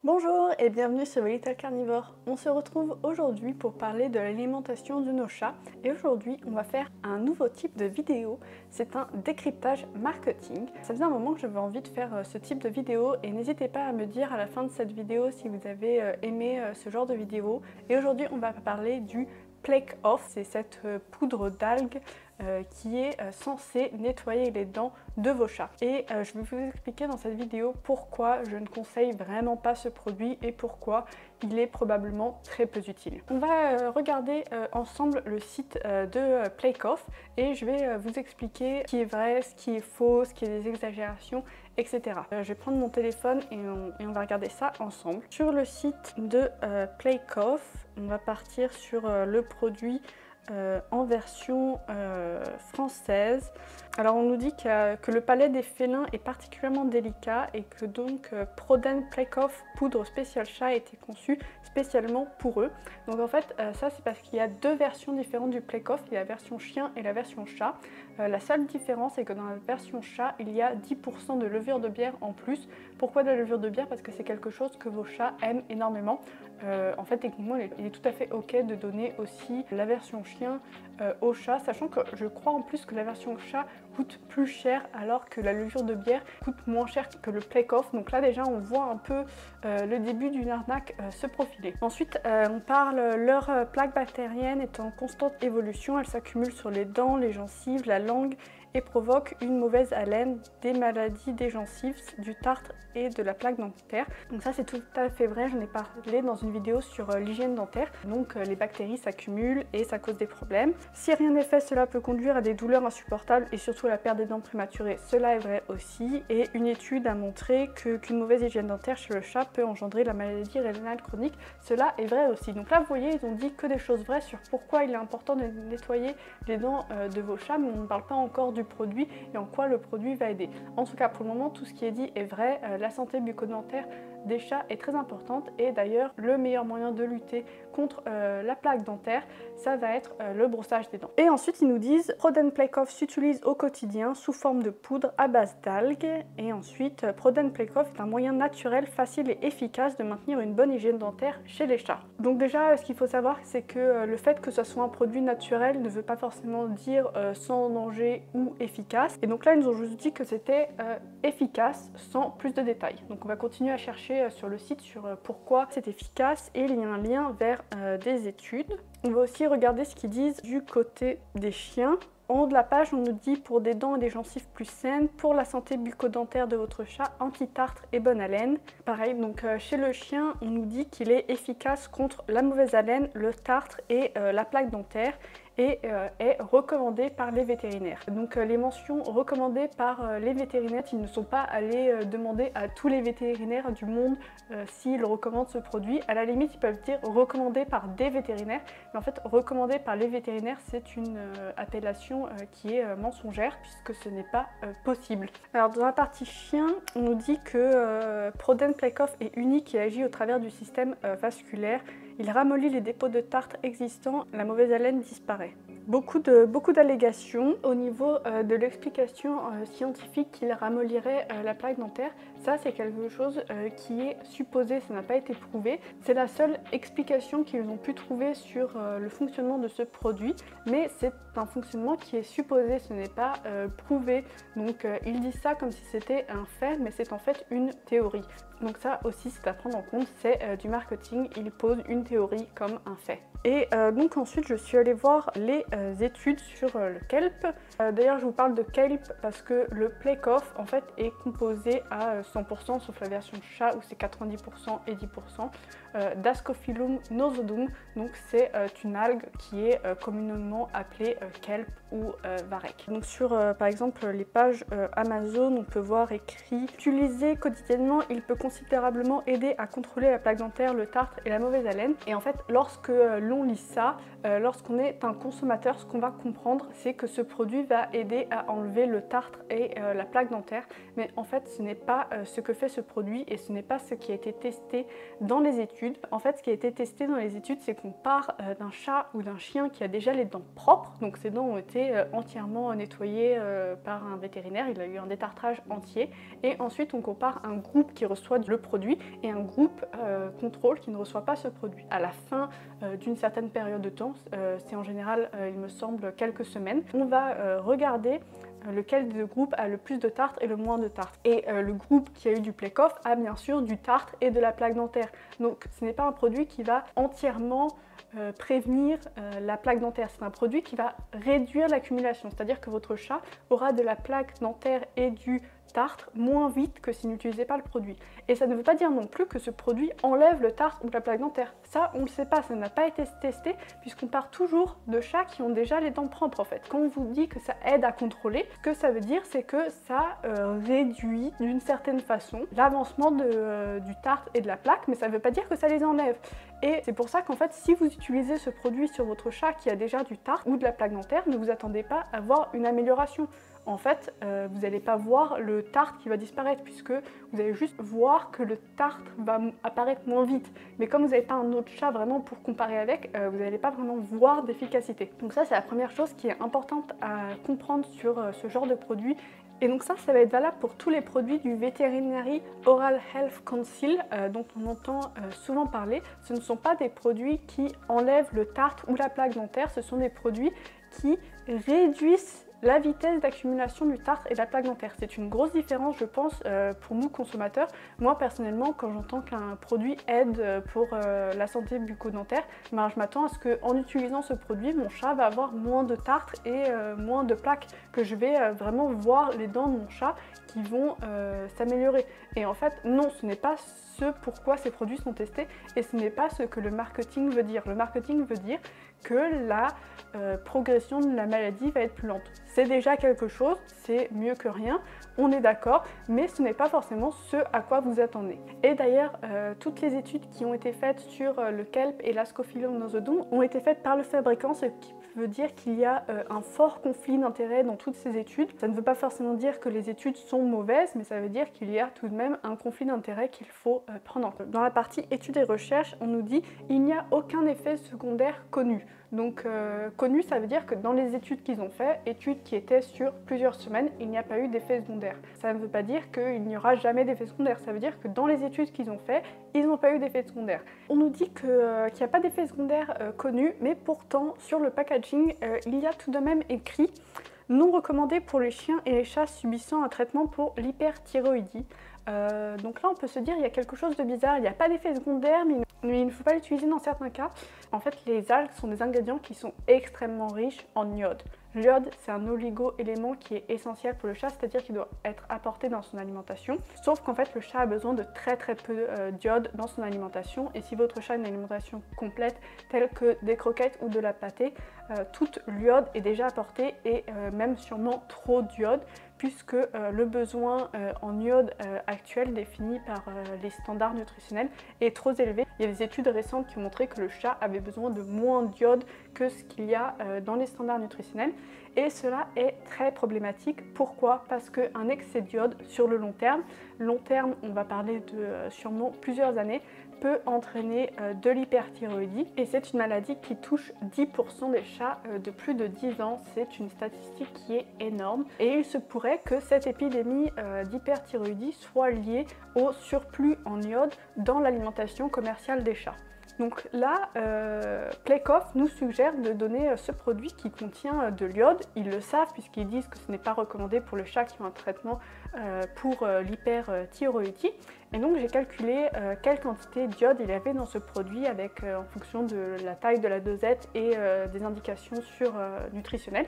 Bonjour et bienvenue sur Little Carnivore. On se retrouve aujourd'hui pour parler de l'alimentation de nos chats et aujourd'hui on va faire un nouveau type de vidéo, c'est un décryptage marketing. Ça faisait un moment que j'avais envie de faire ce type de vidéo et n'hésitez pas à me dire à la fin de cette vidéo si vous avez aimé ce genre de vidéo. Et aujourd'hui on va parler du Plake Off, c'est cette poudre d'algues qui est censée nettoyer les dents de vos chats. Et je vais vous expliquer dans cette vidéo pourquoi je ne conseille vraiment pas ce produit et pourquoi il est probablement très peu utile. On va regarder ensemble le site de Plake Off et je vais vous expliquer ce qui est vrai, ce qui est faux, ce qui est des exagérations, etc. Je vais prendre mon téléphone et on va regarder ça ensemble. Sur le site de Plake Off, on va partir sur le produit en version française. Alors on nous dit que le palais des félins est particulièrement délicat et que donc Proden Plake Off poudre spéciale chat a été conçue spécialement pour eux. Donc en fait ça c'est parce qu'il y a deux versions différentes du Plake Off, il y a la version chien et la version chat. La seule différence est que dans la version chat il y a 10% de levure de bière en plus. Pourquoi de la levure de bière? Parce que c'est quelque chose que vos chats aiment énormément. En fait techniquement il est tout à fait ok de donner aussi la version chien au chat, sachant que je crois en plus que la version chat coûte plus cher alors que la levure de bière coûte moins cher que le Plake Off. Donc là déjà on voit un peu le début d'une arnaque se profiler. Ensuite on parle leur plaque bactérienne est en constante évolution, elle s'accumule sur les dents, les gencives, la langue et provoque une mauvaise haleine, des maladies des gencives, du tartre et de la plaque dentaire. Donc ça c'est tout à fait vrai, j'en ai parlé dans une vidéo sur l'hygiène dentaire. Donc les bactéries s'accumulent et ça cause des problèmes. Si rien n'est fait, cela peut conduire à des douleurs insupportables et surtout à la perte des dents prématurée. Cela est vrai aussi. Et une étude a montré qu'une mauvaise hygiène dentaire chez le chat peut engendrer la maladie rénale chronique. Cela est vrai aussi. Donc là vous voyez, ils ont dit que des choses vraies sur pourquoi il est important de nettoyer les dents de vos chats, mais on ne parle pas encore du produit et en quoi le produit va aider. En tout cas pour le moment tout ce qui est dit est vrai. La santé bucco-dentaire des chats est très importante et d'ailleurs le meilleur moyen de lutter contre la plaque dentaire, ça va être le brossage des dents. Et ensuite ils nous disent Proden Plake Off s'utilise au quotidien sous forme de poudre à base d'algues. Et ensuite Proden Plake Off est un moyen naturel, facile et efficace de maintenir une bonne hygiène dentaire chez les chats. Donc déjà ce qu'il faut savoir c'est que le fait que ce soit un produit naturel ne veut pas forcément dire sans danger ou efficace. Et donc là ils nous ont juste dit que c'était efficace sans plus de détails. Donc on va continuer à chercher sur le site sur pourquoi c'est efficace et il y a un lien vers des études. On va aussi regarder ce qu'ils disent du côté des chiens. En haut de la page, on nous dit pour des dents et des gencives plus saines, pour la santé bucco-dentaire de votre chat, anti-tartre et bonne haleine. Pareil, donc chez le chien, on nous dit qu'il est efficace contre la mauvaise haleine, le tartre et la plaque dentaire et est recommandé par les vétérinaires. Donc les mentions recommandées par les vétérinaires, ils ne sont pas allés demander à tous les vétérinaires du monde s'ils recommandent ce produit. À la limite, ils peuvent dire recommandé par des vétérinaires, mais en fait recommandé par les vétérinaires, c'est une appellation qui est mensongère puisque ce n'est pas possible. Alors dans la partie chien, on nous dit que Proden Plake Off est unique et agit au travers du système vasculaire. Il ramollit les dépôts de tartre existants, la mauvaise haleine disparaît. Beaucoup d'allégations au niveau de l'explication scientifique qu'il ramollirait la plaque dentaire. Ça c'est quelque chose qui est supposé, ça n'a pas été prouvé. C'est la seule explication qu'ils ont pu trouver sur le fonctionnement de ce produit, mais c'est un fonctionnement qui est supposé, ce n'est pas prouvé. Donc ils disent ça comme si c'était un fait, mais c'est en fait une théorie. Donc ça aussi c'est à prendre en compte, c'est du marketing, ils posent une théorie comme un fait. Et donc ensuite je suis allée voir les études sur le kelp. D'ailleurs je vous parle de kelp parce que le Plake Off en fait est composé à 100% sauf la version chat où c'est 90% et 10% d'Ascophyllum nosodum. Donc c'est une algue qui est communément appelée kelp ou varech. Donc sur par exemple les pages Amazon on peut voir écrit utilisé quotidiennement il peut considérablement aider à contrôler la plaque dentaire, le tartre et la mauvaise haleine. Et en fait lorsque l'on lit ça, lorsqu'on est un consommateur, ce qu'on va comprendre c'est que ce produit va aider à enlever le tartre et la plaque dentaire, mais en fait ce n'est pas ce que fait ce produit et ce n'est pas ce qui a été testé dans les études. En fait ce qui a été testé dans les études c'est qu'on part d'un chat ou d'un chien qui a déjà les dents propres, donc ses dents ont été entièrement nettoyées par un vétérinaire, il a eu un détartrage entier, et ensuite on compare un groupe qui reçoit reçoit le produit et un groupe contrôle qui ne reçoit pas ce produit. À la fin d'une certaine période de temps, c'est en général, il me semble, quelques semaines, on va regarder lequel des deux groupes a le plus de tartre et le moins de tartre. Et le groupe qui a eu du Play-Off a bien sûr du tartre et de la plaque dentaire. Donc ce n'est pas un produit qui va entièrement prévenir la plaque dentaire. C'est un produit qui va réduire l'accumulation. C'est-à-dire que votre chat aura de la plaque dentaire et du tartre moins vite que s'il n'utilisait pas le produit. Et ça ne veut pas dire non plus que ce produit enlève le tartre ou la plaque dentaire. Ça, on ne le sait pas, ça n'a pas été testé puisqu'on part toujours de chats qui ont déjà les dents propres en fait. Quand on vous dit que ça aide à contrôler, ce que ça veut dire c'est que ça réduit d'une certaine façon l'avancement du tartre et de la plaque, mais ça ne veut pas dire que ça les enlève. Et c'est pour ça qu'en fait, si vous utilisez ce produit sur votre chat qui a déjà du tartre ou de la plaque dentaire, ne vous attendez pas à voir une amélioration. En fait, vous n'allez pas voir le tartre qui va disparaître puisque vous allez juste voir que le tartre va apparaître moins vite. Mais comme vous n'avez pas un autre chat vraiment pour comparer avec, vous n'allez pas vraiment voir d'efficacité. Donc ça, c'est la première chose qui est importante à comprendre sur ce genre de produit. Et donc ça va être valable pour tous les produits du Veterinary Oral Health Council dont on entend souvent parler. Ce ne sont pas des produits qui enlèvent le tartre ou la plaque dentaire, ce sont des produits qui réduisent la vitesse d'accumulation du tartre et de la plaque dentaire. C'est une grosse différence, je pense, pour nous consommateurs. Moi, personnellement, quand j'entends qu'un produit aide pour la santé bucco-dentaire, ben, je m'attends à ce qu'en utilisant ce produit, mon chat va avoir moins de tartre et moins de plaques, que je vais vraiment voir les dents de mon chat qui vont s'améliorer. Et en fait, non, ce n'est pas ce pourquoi ces produits sont testés et ce n'est pas ce que le marketing veut dire. Le marketing veut dire que la progression de la maladie va être plus lente. C'est déjà quelque chose, c'est mieux que rien, on est d'accord, mais ce n'est pas forcément ce à quoi vous attendez. Et d'ailleurs, toutes les études qui ont été faites sur le kelp et l'Ascophyllum nosodon ont été faites par le fabricant, ce qui veut dire qu'il y a un fort conflit d'intérêts dans toutes ces études. Ça ne veut pas forcément dire que les études sont mauvaises, mais ça veut dire qu'il y a tout de même un conflit d'intérêts qu'il faut prendre en compte. Dans la partie études et recherches, on nous dit il n'y a aucun effet secondaire connu. Donc connu, ça veut dire que dans les études qu'ils ont fait, études qui étaient sur plusieurs semaines, il n'y a pas eu d'effet secondaire. Ça ne veut pas dire qu'il n'y aura jamais d'effet secondaire, ça veut dire que dans les études qu'ils ont fait, ils n'ont pas eu d'effet secondaire. On nous dit qu'il n'y a pas d'effet secondaire connu, mais pourtant sur le packaging, il y a tout de même écrit non recommandé pour les chiens et les chats subissant un traitement pour l'hyperthyroïdie. Donc là on peut se dire il y a quelque chose de bizarre, il n'y a pas d'effet secondaire mais il ne faut pas l'utiliser dans certains cas. En fait les algues sont des ingrédients qui sont extrêmement riches en iode. L'iode c'est un oligo-élément qui est essentiel pour le chat, c'est-à-dire qu'il doit être apporté dans son alimentation. Sauf qu'en fait le chat a besoin de très peu d'iode dans son alimentation et si votre chat a une alimentation complète telle que des croquettes ou de la pâtée, toute l'iode est déjà apportée et même sûrement trop d'iode, puisque le besoin en iode actuel défini par les standards nutritionnels est trop élevé. Il y a des études récentes qui ont montré que le chat avait besoin de moins d'iode que ce qu'il y a dans les standards nutritionnels et cela est très problématique. Pourquoi? Parce qu'un excès d'iode sur le long terme, on va parler de sûrement plusieurs années, peut entraîner de l'hyperthyroïdie et c'est une maladie qui touche 10% des chats de plus de 10 ans. C'est une statistique qui est énorme et il se pourrait que cette épidémie d'hyperthyroïdie soit liée au surplus en iode dans l'alimentation commerciale des chats. Donc là, Play-Off nous suggère de donner ce produit qui contient de l'iode. Ils le savent puisqu'ils disent que ce n'est pas recommandé pour le chat qui ont un traitement pour l'hyperthyroïdie. Et donc j'ai calculé quelle quantité d'iode il y avait dans ce produit avec en fonction de la taille de la dosette et des indications nutritionnelles.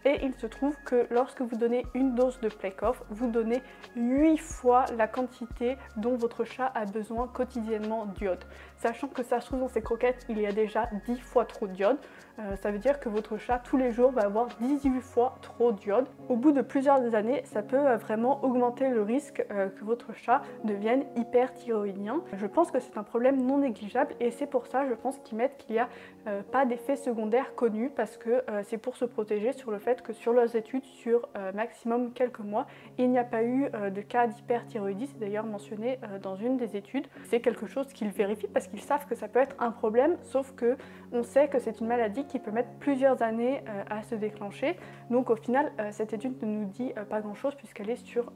Et il se trouve que lorsque vous donnez une dose de Play-Off, vous donnez 8 fois la quantité dont votre chat a besoin quotidiennement d'iode. Sachant que ça se trouve dans ses croquettes, il y a déjà 10 fois trop d'iode. Ça veut dire que votre chat tous les jours va avoir 18 fois trop d'iode. Au bout de plusieurs années, ça peut vraiment augmenter le risque que votre chat devienne hyperthyroïdien. Je pense que c'est un problème non négligeable et c'est pour ça, je pense, qu'ils mettent qu'il n'y a pas d'effet secondaire connu parce que c'est pour se protéger sur le fait que sur leurs études, sur maximum quelques mois, il n'y a pas eu de cas d'hyperthyroïdie. C'est d'ailleurs mentionné dans une des études. C'est quelque chose qu'ils vérifient parce qu'ils savent que ça peut être un problème, sauf que on sait que c'est une maladie qui peut mettre plusieurs années à se déclencher. Donc au final, cette étude ne nous dit pas grand-chose puisqu'elle est sur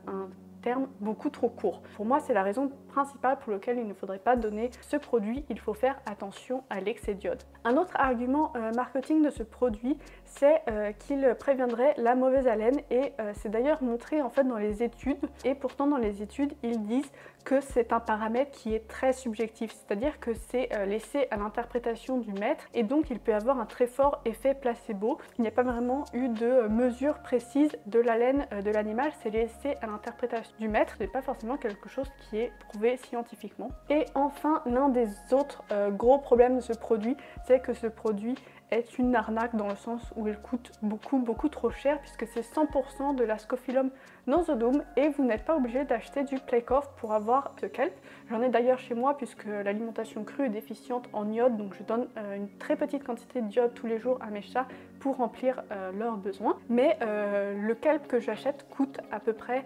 un terme beaucoup trop court. Pour moi, c'est la raison principale pour laquelle il ne faudrait pas donner ce produit. Il faut faire attention à l'excès d'iode. Un autre argument marketing de ce produit, c'est qu'il préviendrait la mauvaise haleine et c'est d'ailleurs montré en fait dans les études, et pourtant dans les études ils disent que c'est un paramètre qui est très subjectif, c'est-à-dire que c'est laissé à l'interprétation du maître et donc il peut avoir un très fort effet placebo. Il n'y a pas vraiment eu de mesure précise de l'haleine de l'animal, c'est laissé à l'interprétation du maître, c'est pas forcément quelque chose qui est prouvé scientifiquement. Et enfin, l'un des autres gros problèmes de ce produit, c'est que ce produit est une arnaque dans le sens où il coûte beaucoup trop cher puisque c'est 100% de la Scophyllum nosodum et vous n'êtes pas obligé d'acheter du Plakeoff pour avoir ce kelp. J'en ai d'ailleurs chez moi puisque l'alimentation crue est déficiente en iode, donc je donne une très petite quantité d'iode tous les jours à mes chats pour remplir leurs besoins. Mais le kelp que j'achète coûte à peu près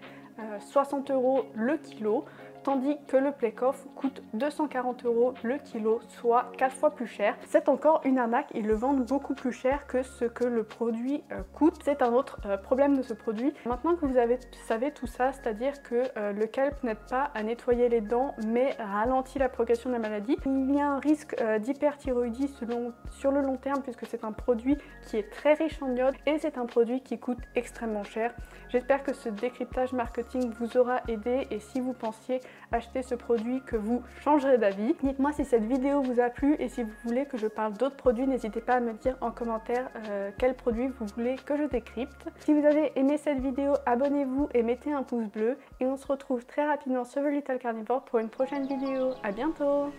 60 € le kilo, tandis que le Plakeoff coûte 240 € le kilo, soit 4 fois plus cher. C'est encore une arnaque, ils le vendent beaucoup plus cher que ce que le produit coûte. C'est un autre problème de ce produit. Maintenant que vous savez tout ça, c'est-à-dire que le kelp n'aide pas à nettoyer les dents, mais ralentit la progression de la maladie. Il y a un risque d'hyperthyroïdie sur le long terme, puisque c'est un produit qui est très riche en iode et c'est un produit qui coûte extrêmement cher. J'espère que ce décryptage marketing vous aura aidé et si vous pensiez acheter ce produit que vous changerez d'avis. Dites-moi si cette vidéo vous a plu et si vous voulez que je parle d'autres produits, n'hésitez pas à me dire en commentaire quel produit vous voulez que je décrypte. Si vous avez aimé cette vidéo, abonnez-vous et mettez un pouce bleu et on se retrouve très rapidement sur The Little Carnivore pour une prochaine vidéo. À bientôt!